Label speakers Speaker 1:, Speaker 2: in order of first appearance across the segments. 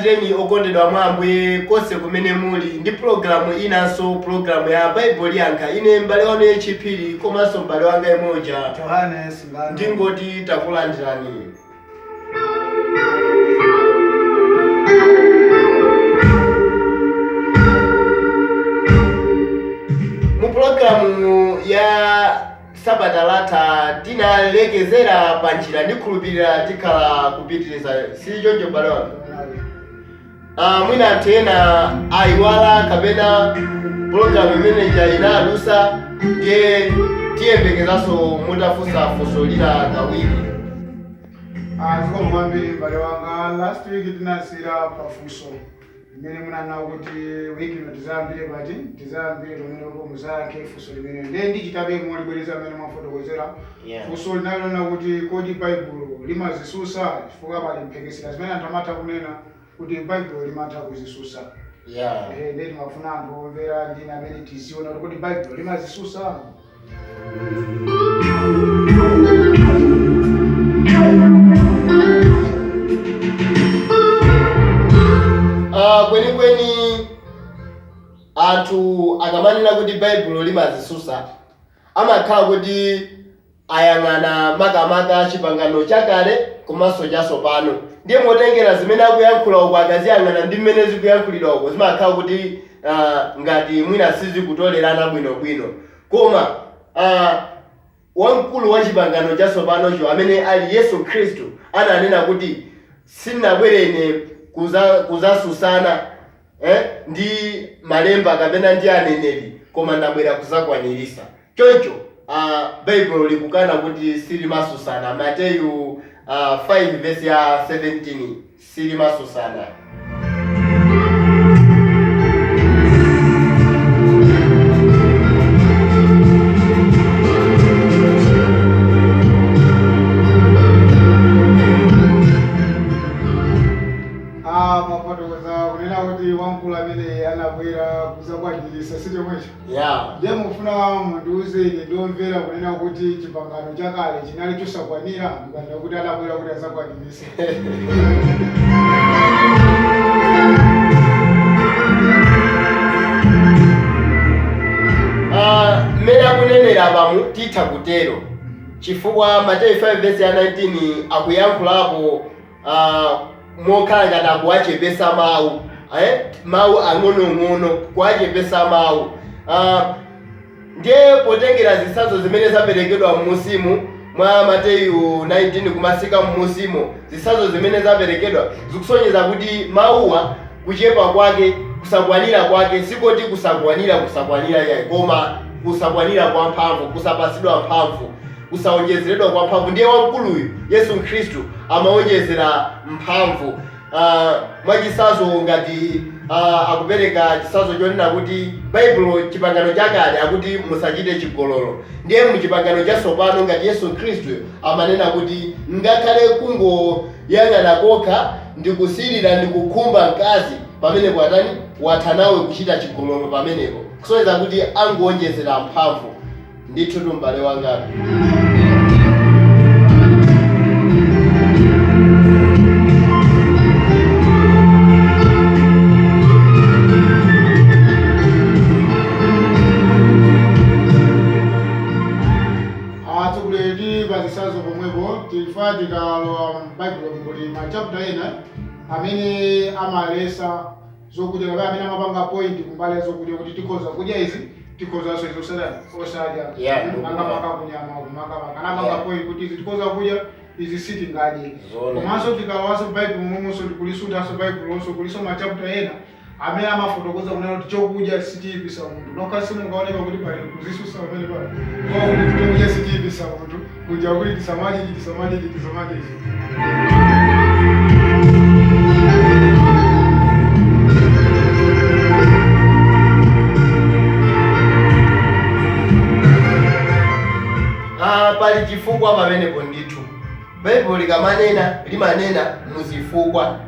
Speaker 1: Landreni okondedwa mwamwe konse kumene muli ndi programu inanso programu ya Bible liyankha. Ine mbale wanu H.PHIRI komanso mbale wanga imoja
Speaker 2: Johannes
Speaker 1: ndingoti takulandirani. Mu programu ya Sabata latha tinalekezera panjira ndikhulupirira tikhala kupitiriza sichoncho mbale wanga. Mwina tena aiwala kapena programu imene inalusa ndiye tiyembekezaso mutafunsa funso lina kawiri.
Speaker 2: Zikomo kwambiri mbale wanga. Last week tinasira pafunso imene munanena kuti wiki ino tizayambire toneneko muzayankhe funso limene ndiye ndichitabe molibwereza amene mwafotokozera. Funso linalona kuti kodi Baibulo limazisusa chifukwa pali mphekesera zimene anthu amatha kunena kuti Baibulo limatha kuzisusa. Ndiye timafuna anthu omvera ndina amene tiziona kuti Baibulo limazisusa.
Speaker 1: Kwenikweni anthu akamanena kuti Baibulo limazisusa amakhala kuti ayang'ana makamaka chipangano chakale komanso chatsopano. Ndiye motengera zimene akuyankhula uko akaziyang'ana ndi mmene zikuyankhulidwa uko zimakhala kuti ngati mwina sizikutolerana bwinobwino. Koma wamkulu wa chipangano chatsopanocho amene ali Yesu Khristu ananena kuti sindinabwere ine kuzasusana ndi malemba kapena ndi aneneri koma ndabwera kuzakwaniritsa. Choncho Baibulo likukana kuti silimasusana. Mateyu 5 verse ya 17 silimasusana.
Speaker 2: Wamkulu amene anabwera kuzakwaniritsa sichomwecho. Ndiye mufuna mundiuze ine ndomvera kunena kuti chipangano chakale chinali chosakwanira ndikanda kuti anabwera kuti azakwaniritse.
Speaker 1: Mmene akunenera pamu titha kutero chifukwa Mateyu 5 verse ya 19 akuyankhulapo mokhala ngati akuwachepesa mawu. Mawu ang'ono kuwachepesa mawu. Ndiye potengera zitsanzo zimene zaperekedwa mmusimu mwa Mateyu 19 kumasika mmusimo, zitsanzo zimene zaperekedwa zikusonyeza kuti mawuwa kuchepa kwake kusakwanira kwake sikoti kusakwanira yayi koma kusakwanira kwa mphamvu, kusapasidwa mphamvu, kusaonjezeredwa kwa mphamvu. Ndiye wamkuluyu Yesu Khristu amaonjezera mphamvu. Mwachitsanzo ngati akupereka chitsanzo chonena kuti Baibulo chipangano chakale akuti musachite chigololo. Ndiye muchipangano chatsopano ngati Yesu Khristu amanena kuti ngakhale kungoyang'ana kokha ndikusirira ndikukhumba mkazi pamenepo watha nawe kuchita chigololo pamenepo, kusonyeza kuti angoonjezera mphamvu. Ndithu mbale wanga.
Speaker 2: Tikalowa Baibulo ngoti machapter ena amene amalesa zokudya kapena amene amapanga point kumbali zokudya kuti tikhoza kudya izi tikhozanso izi osadya. Angapanga kunyama anapanga point kuti izi tikhoza kudya izi sitingadye. Komanso tikalowanso Baibulo momwenso tikulisundanso Baibulo lonso kuliso machapter ena amene amafotokoza kunena kuti chokudya sichiyipisa munthu. Nokasi mungaoneka kuti pali kuzisusa pamene pali kuti chokudya sichiyipisa munthu kuja kuti tisamadye.
Speaker 1: Pali chifukwa pamenepo ndithu. Baibulo limanena muzifukwa.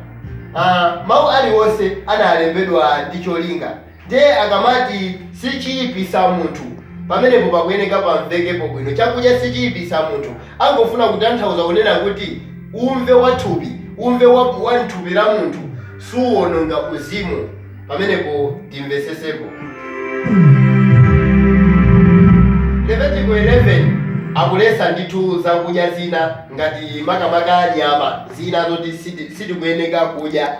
Speaker 1: Mawu aliwonse analembedwa ndi cholinga. Ndiye akamati sichiyipisa munthu pamenepo pakuyeneka pamvekepo bwino. Chakudya sichiyipisa munthu angofuna kutanthauza kunena kuti umve wa thupi, umve wa thupi la munthu suwononga uzimu. Pamenepo timvesesepo. Levitiko 11 akulesa ndithu zakudya zina ngati makamaka nyama zina zoti sitikuyeneka kudya.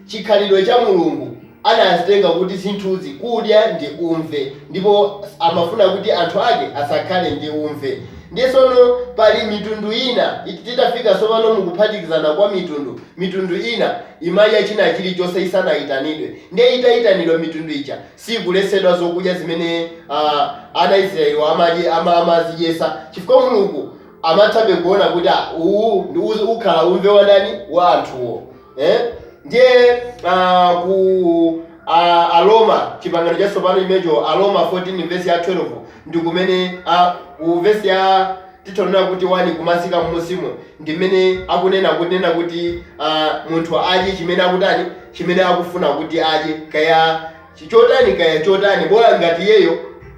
Speaker 1: Chikhalidwe cha Mulungu anazitenga kuti zinthuzi kudya ndi umve, ndipo amafuna kuti anthu ake asakhale ndi umve. Ndisono pali mitundu ina titafika sopano mukuphatikizana kwa mitundu ina imadya china chilichonse isanayitanidwe. Ndiye itayitanidwa mitundu ija sikulesedwa zokudya zimene ana Israeli amazidyesa, chifukwa Mulungu amathabe kuona kuti uwu ndi ukhala umve wa ndani, wa anthuwo. Ndiye ku Aroma chipangano cha tsopano imejo Aroma 14 verse ya 12 ndi kumene ku verse ya titonena kuti 1 kumasika mmusimo ndimene akunena kuti munthu adye chimene akutani, chimene akufuna kuti adye, kaya chotani bora ngati yeyo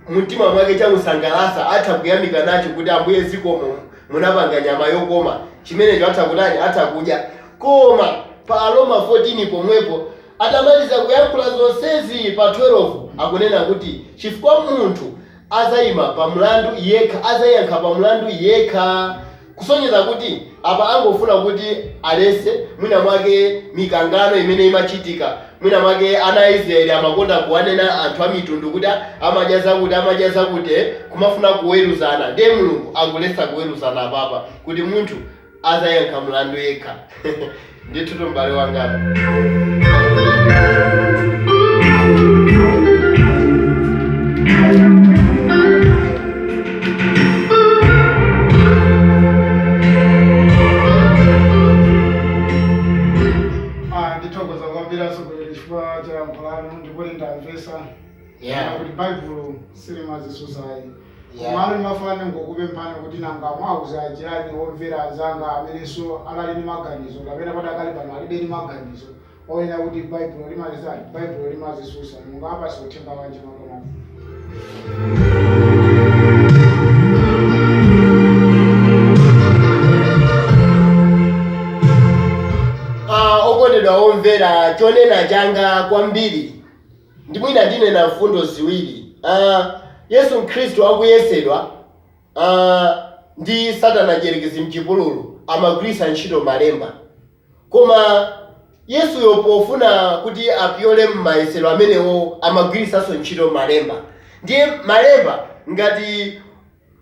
Speaker 1: mtima mwake chamusangalasa atha kuyamika nacho kuti Ambuye zikomo munapanga nyama yokoma, chimenecho atha kutani, atha kudya. Koma pa Aroma 14 pomwepo atamaliza kuyankhula zonsezi pa 12 akunena kuti chifukwa munthu azayima pa mlandu yekha, azayankha pa mlandu yekha, kusonyeza kuti apa angofuna kuti alese mwina mwake mikangano imene imachitika. Mwina mwake ana Israeli amakonda kuwanena anthu a mitundu kuti amadya zakuti kumafuna kuweruzana. Ndiye Mulungu akulesa kuweruzana apapa kuti munthu azayankha mlandu yekha. Ndithu m'bale wanga.
Speaker 2: Ndithokoza kwambiri chifukwa cha mphulano ndipo ndamvesa kuti Baibulo silimazisusa. Kumalo mafana ngokupemphana kuti nanga mwauza ajani omvera azanga amenenso alali ndi maganizo kapena padakali pano alibe ndi maganizo oyena kuti Baibulo limalizani, Baibulo limazisusa. Mungapa siuthenga wanje makomo.
Speaker 1: Okondedwa omvera, chonena changa kwambiri ndi mwina ndinena mfundo ziwiri. Yesu Khristu akuyesedwa ndi Satana Jerekezi mchipululu amagwirisa ntchito malemba. Koma Yesuyo pofuna kuti apyole m'mayesero amenewo amagwirisanso ntchito malemba. Ndiye malemba ngati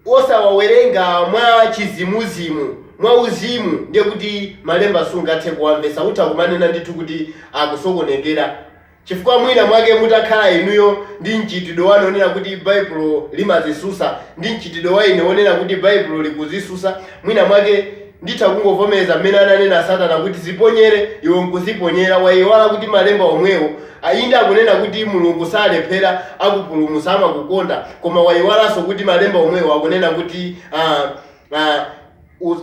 Speaker 1: osawawerenga mwa chizimuzimu, mwa uzimu, ndiye kuti malemba sungathe kuwamvesa. Utha kumanena ndithu kuti akusokonekera. Chifukwa mwina mwake mutakhala inuyo ndi mchitidwe wanu onena kuti Baibulo limazisusa, ndi mchitidwe wa ine onena kuti Baibulo likuzisusa, mwina mwake nditha kungovomereza mmene ananena Satana kuti ziponyere, iwe nkuziponyera. Wayiwala kuti malemba omwewo ayinde akunena kuti Mulungu salephera akupulumutsa amakukonda, koma wayiwalanso kuti malemba omwewo akunena kuti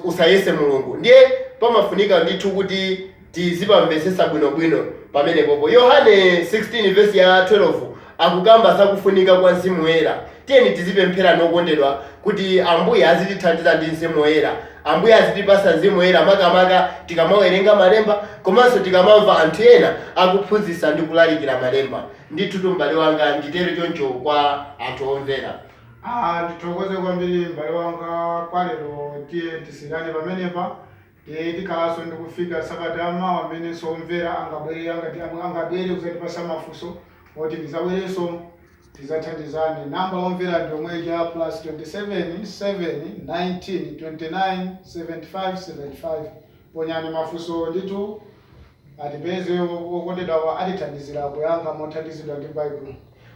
Speaker 1: usayese Mulungu. Ndiye pamafunika ndithu kuti tizipamvesesa bwinobwino pamenepopo. Yohane 16 verse ya 12 akukamba zakufunika kwa Mzimu Woyera. Tiyeni tizipemphera nokondedwa kuti Ambuye azitithandiza ndi Mzimu Woyera, Ambuye azitipasa Mzimu Woyera makamaka tikamawerenga malemba, komanso tikamamva anthu ena akuphunzitsa ndi kulalikira malemba. Ndithu m'bale wanga nditere choncho kwa anthu omvera.
Speaker 2: Ndithokoze kwambiri m'bale wanga kwa lero. Tiye tisilane pamenepa. Tikalaso ndikufika Sabata amawa amene somvera angabwere kuzatipasa mafunso oti tizabwerenso tizathandizane. Namba omvera ndi omwe ja +27 7 19 29 75 75. Ponyani mafunso ndithu atipeze okondedwa atithandizira kuyankha mothandizidwa ndi Baibulo.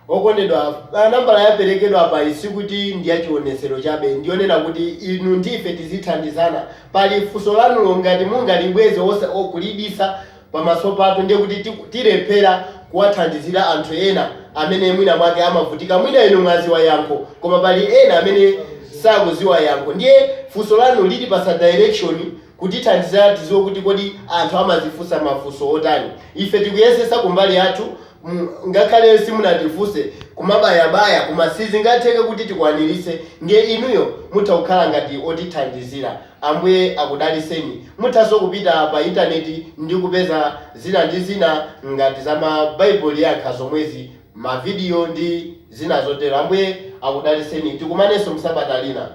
Speaker 1: Okondedwa, nambala yaperekedwa apa isikuti ndiyachionesero chabe, ndionena kuti inu ndife tizithandizana. Pali funso lanulo ngati mungalibweze okulibisa pamaso pathu, ndiye kuti tilephera kuwathandizira anthu ena amene mwina mwake amavutika. Mwina inu mwaziwa yankho, koma pali ena amene sakuziwa yankho. Ndiye funso lanu litipasa direction kutithandizira tiziwe kuti kodi anthu amazifunsa mafunso otani. Ife tikuyesesa kumbali yathu, ngakhale simunatifunse kumabayabaya kumasizi ngatheke kuti tikwanirise. Ndiye inuyo mutha kukhala ngati otithandizira. Ambuye akudaliseni. Muthaso kupita pa intaneti ndi kupeza zina ndi zina ngati za mabaibulo yankha zomwezi, mavidiyo ndi zina zotero. Ambuye akudaliseni. Tikumanenso msabata lina.